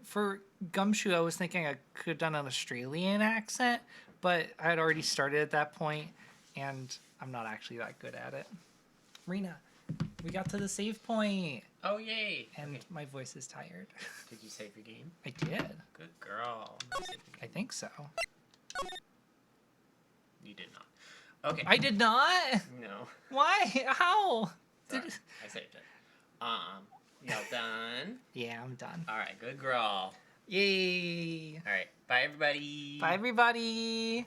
For Gumshoe, I was thinking I could have done an Australian accent, but I had already started at that point, and I'm not actually that good at it. Rena, we got to the save point. Oh, yay. And Okay. my voice is tired. Did you save your game? I did. Good girl. I think so. You did not. Okay. I did not? No. Why? How? Sorry. I saved it. Y'all done? Yeah, I'm done. All right. Good girl. Yay. All right. Bye, everybody. Bye, everybody.